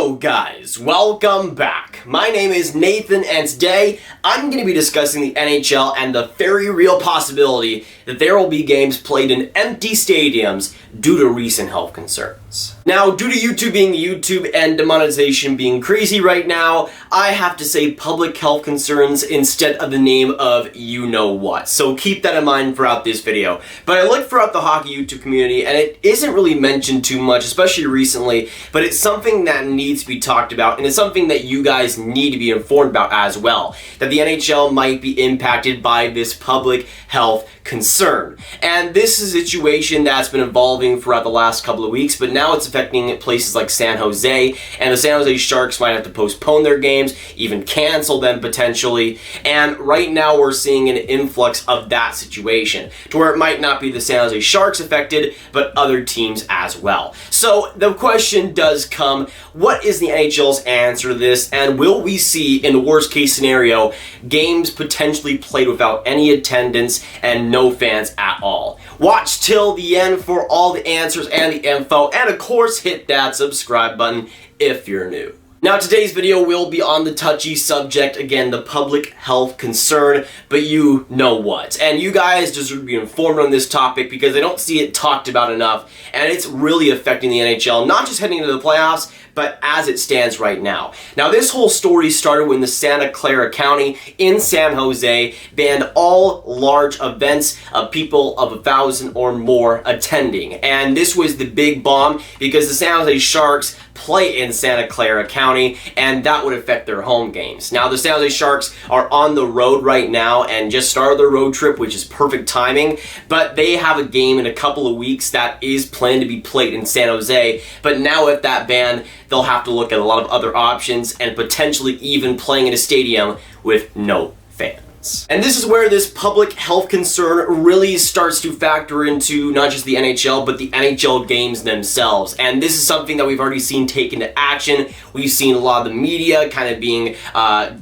Yo guys, welcome back. My name is Nathan and today I'm going to be discussing the NHL and the very real possibility that there will be games played in empty stadiums due to recent health concerns. Now, due to YouTube being YouTube and demonetization being crazy right now, I have to say public health concerns instead of the name of you-know-what. So keep that in mind throughout this video. But I looked throughout the hockey YouTube community and it isn't really mentioned too much, especially recently, but it's something that needs to be talked about and it's something that you guys need to be informed about as well. That the NHL might be impacted by this public health concern. And this is a situation that's been evolving throughout the last couple of weeks, but now it's affecting places like San Jose, and the San Jose Sharks might have to postpone their games, even cancel them potentially, and right now we're seeing an influx of that situation, to where it might not be the San Jose Sharks affected, but other teams as well. So the question does come, what is the NHL's answer to this, and will we see, in the worst case scenario, games potentially played without any attendance and no fans at all? Watch till the end for all the answers and the info, and of course hit that subscribe button if you're new. Now today's video will be on the touchy subject, again, the public health concern, but you know what. And you guys deserve to be informed on this topic because I don't see it talked about enough, and it's really affecting the NHL, not just heading into the playoffs, but as it stands right now. Now this whole story started when the Santa Clara County in San Jose banned all large events of people of 1,000 or more attending. And this was the big bomb because the San Jose Sharks play in Santa Clara County and that would affect their home games. Now the San Jose Sharks are on the road right now and just started their road trip, which is perfect timing, but they have a game in a couple of weeks that is planned to be played in San Jose. But now with that ban, they'll have to look at a lot of other options and potentially even playing in a stadium with no fans. And this is where this public health concern really starts to factor into not just the NHL, but the NHL games themselves. And this is something that we've already seen take into action. We've seen a lot of the media kind of being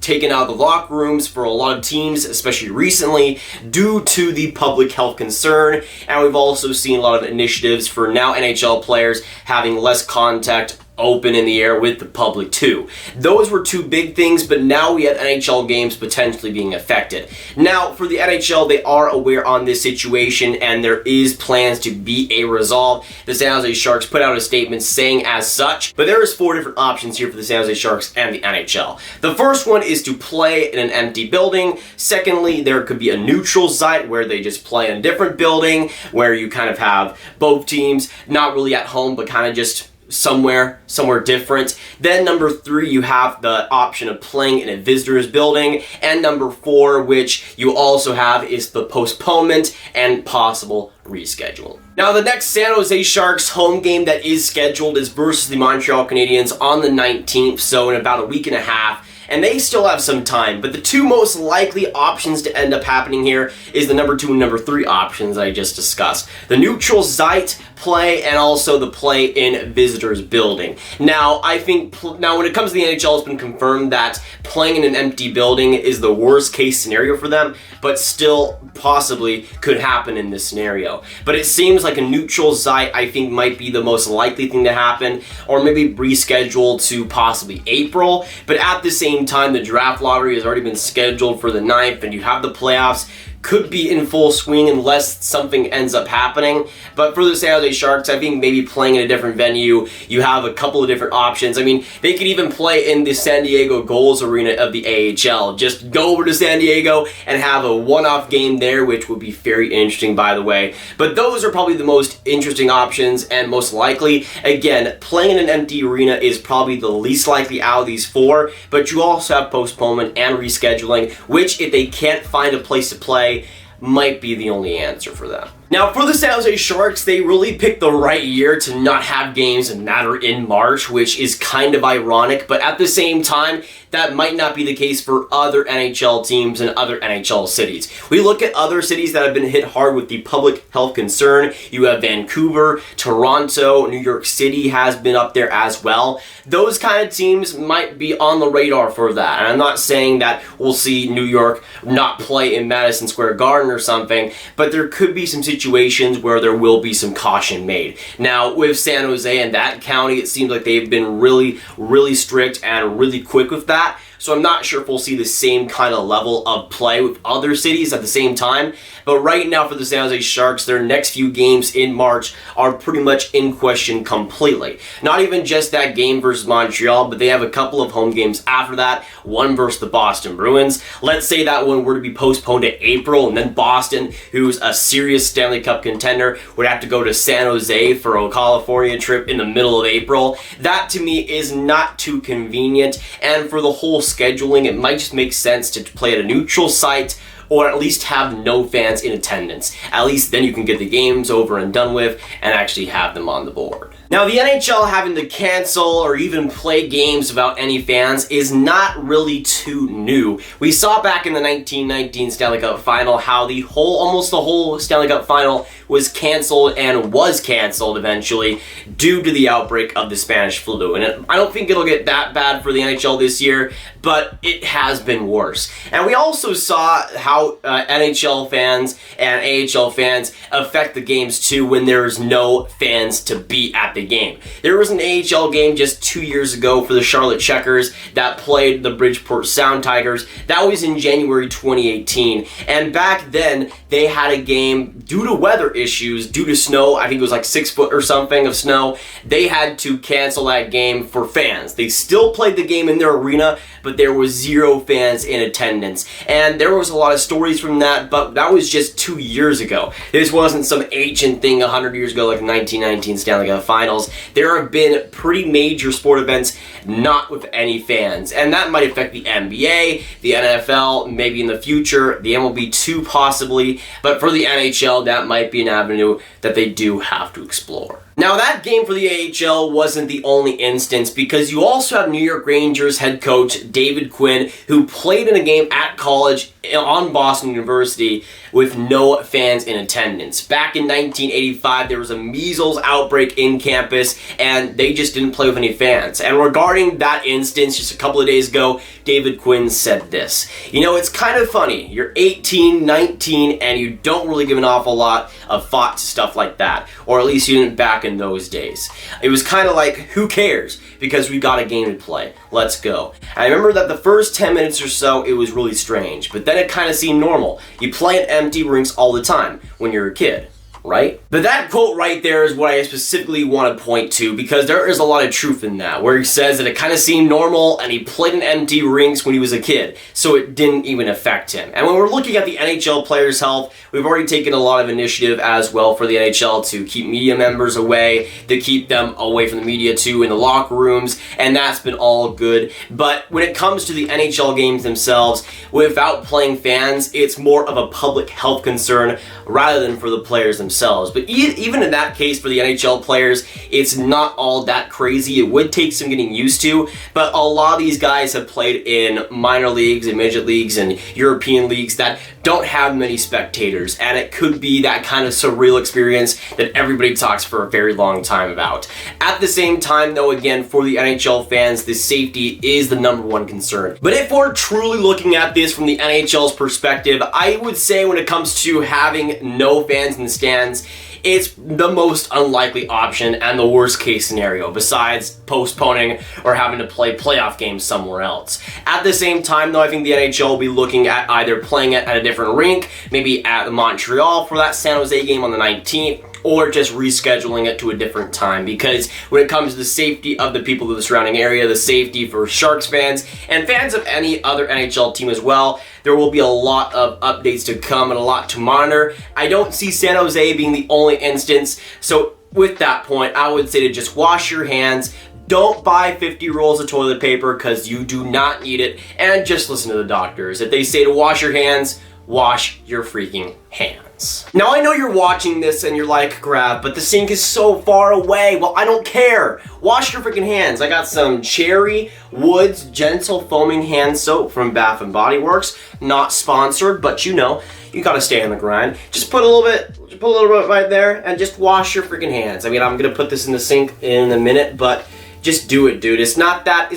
taken out of the locker rooms for a lot of teams, especially recently, due to the public health concern. And we've also seen a lot of initiatives for now NHL players having less contact open in the air with the public too. Those were two big things, but now we have NHL games potentially being affected. Now for the NHL, they are aware on this situation and there is plans to be a resolve. The San Jose Sharks put out a statement saying as such, but there is 4 different options here for the San Jose Sharks and the NHL. The first one is to play in an empty building. Secondly, there could be a neutral site where they just play in a different building where you kind of have both teams not really at home but kind of just somewhere different. Then number 3, you have the option of playing in a visitor's building, and number 4, which you also have, is the postponement and possible reschedule. Now the next San Jose Sharks home game that is scheduled is versus the Montreal Canadiens on the 19th, so in about a week and a half. And they still have some time, but the 2 most likely options to end up happening here is the number 2 and number 3 options I just discussed. The neutral site play and also the play in visitors building. Now, I think, when it comes to the NHL, it's been confirmed that playing in an empty building is the worst case scenario for them, but still possibly could happen in this scenario. But it seems like a neutral site, I think, might be the most likely thing to happen, or maybe rescheduled to possibly April. But at the same time, the draft lottery has already been scheduled for the 9th, and you have the playoffs could be in full swing unless something ends up happening. But for the San Jose Sharks, I think maybe playing in a different venue, you have a couple of different options. I mean, they could even play in the San Diego Gulls arena of the AHL. Just go over to San Diego and have a one-off game there, which would be very interesting, by the way. But those are probably the most interesting options and most likely. Again, playing in an empty arena is probably the least likely out of these 4, but you also have postponement and rescheduling, which if they can't find a place to play, might be the only answer for them. Now, for the San Jose Sharks, they really picked the right year to not have games that are in March, which is kind of ironic, but at the same time, that might not be the case for other NHL teams and other NHL cities. We look at other cities that have been hit hard with the public health concern. You have Vancouver, Toronto, New York City has been up there as well. Those kind of teams might be on the radar for that. And I'm not saying that we'll see New York not play in Madison Square Garden or something, but there could be some situations situations where there will be some caution made. Now, with San Jose and that county, it seems like they've been really strict and really quick with that. So I'm not sure if we'll see the same kind of level of play with other cities at the same time. But right now for the San Jose Sharks, their next few games in March are pretty much in question completely. Not even just that game versus Montreal, but they have a couple of home games after that. One versus the Boston Bruins. Let's say that one were to be postponed to April, and then Boston, who's a serious Stanley Cup contender, would have to go to San Jose for a California trip in the middle of April. That to me is not too convenient, and for the whole scheduling, it might just make sense to play at a neutral site or at least have no fans in attendance. At least then you can get the games over and done with and actually have them on the board. Now, the NHL having to cancel or even play games without any fans is not really too new. We saw back in the 1919 Stanley Cup Final how almost the whole Stanley Cup Final was canceled and was canceled eventually due to the outbreak of the Spanish flu. And I don't think it'll get that bad for the NHL this year, but it has been worse. And we also saw how NHL fans and AHL fans affect the games too when there's no fans to be at the game. There was an AHL game just 2 years ago for the Charlotte Checkers that played the Bridgeport Sound Tigers. That was in January 2018. And back then, they had a game due to weather issues, due to snow. I think it was like 6 foot or something of snow. They had to cancel that game for fans. They still played the game in their arena, but there was 0 fans in attendance. And there was a lot of stories from that, but that was just 2 years ago. This wasn't some ancient thing 100 years ago like the 1919 Stanley Cup Finals. There have been pretty major sport events not with any fans, and that might affect the NBA, the NFL, maybe in the future, the MLB too possibly, but for the NHL, that might be an avenue that they do have to explore. Now, that game for the AHL wasn't the only instance, because you also have New York Rangers head coach David Quinn, who played in a game at college on Boston University with no fans in attendance. Back in 1985, there was a measles outbreak in campus, and they just didn't play with any fans. And regarding that instance, just a couple of days ago, David Quinn said this: "You know, it's kind of funny. You're 18, 19, and you don't really give an awful lot of thought to stuff like that. Or at least you didn't back in those days. It was kind of like, who cares? Because we got a game to play. Let's go." I remember that the first 10 minutes or so, it was really strange, but then it kind of seemed normal. You play at empty rinks all the time when you're a kid, right? But that quote right there is what I specifically want to point to, because there is a lot of truth in that, where he says that it kind of seemed normal and he played in empty rinks when he was a kid, so it didn't even affect him. And when we're looking at the NHL players' health, we've already taken a lot of initiative as well for the NHL to keep media members away, to keep them away from the media too in the locker rooms, and that's been all good. But when it comes to the NHL games themselves, without playing fans, it's more of a public health concern rather than for the players themselves. But even in that case, for the NHL players, it's not all that crazy. It would take some getting used to, but a lot of these guys have played in minor leagues and midget leagues and European leagues that don't have many spectators, and it could be that kind of surreal experience that everybody talks for a very long time about. At the same time, though, again, for the NHL fans, the safety is the #1 concern. But if we're truly looking at this from the NHL's perspective, I would say when it comes to having no fans in the stands, it's the most unlikely option and the worst case scenario, besides postponing or having to play playoff games somewhere else. At the same time, though, I think the NHL will be looking at either playing it at a different rink, maybe at Montreal for that San Jose game on the 19th, or just rescheduling it to a different time, because when it comes to the safety of the people of the surrounding area, the safety for Sharks fans and fans of any other NHL team as well, there will be a lot of updates to come and a lot to monitor. I don't see San Jose being the only instance, so with that point, I would say to just wash your hands. Don't buy 50 rolls of toilet paper because you do not need it, and just listen to the doctors. If they say to wash your hands, wash your freaking hands. Now, I know you're watching this and you're like, Grav, but the sink is so far away. Well, I don't care. Wash your freaking hands. I got some Cherry Woods Gentle Foaming Hand Soap from Bath & Body Works. Not sponsored, but you know, you gotta stay on the grind. Just put a little bit right there and just wash your freaking hands. I mean, I'm gonna put this in the sink in a minute, but just do it, dude. It's not that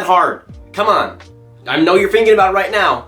hard. Come on. I know you're thinking about it right now,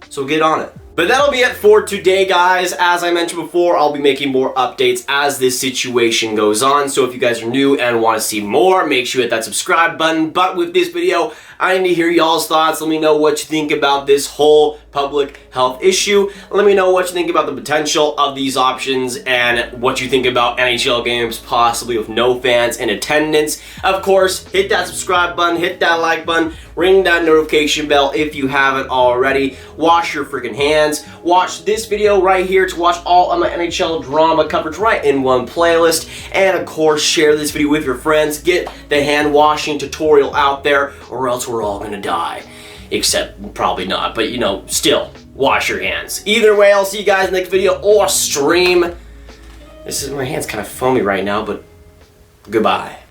so get on it. But that'll be it for today, guys. As I mentioned before, I'll be making more updates as this situation goes on. So if you guys are new and want to see more, make sure you hit that subscribe button. But with this video, I need to hear y'all's thoughts. Let me know what you think about this whole public health issue. Let me know what you think about the potential of these options and what you think about NHL games possibly with no fans in attendance. Of course, hit that subscribe button, hit that like button, ring that notification bell if you haven't already. Wash your freaking hands. Watch this video right here to watch all of my NHL drama coverage right in one playlist. And of course, share this video with your friends. Get the hand washing tutorial out there, or else we're all gonna die. Except probably not, but you know, still, wash your hands. Either way, I'll see you guys in the next video or stream. My hand's kind of foamy right now, but goodbye.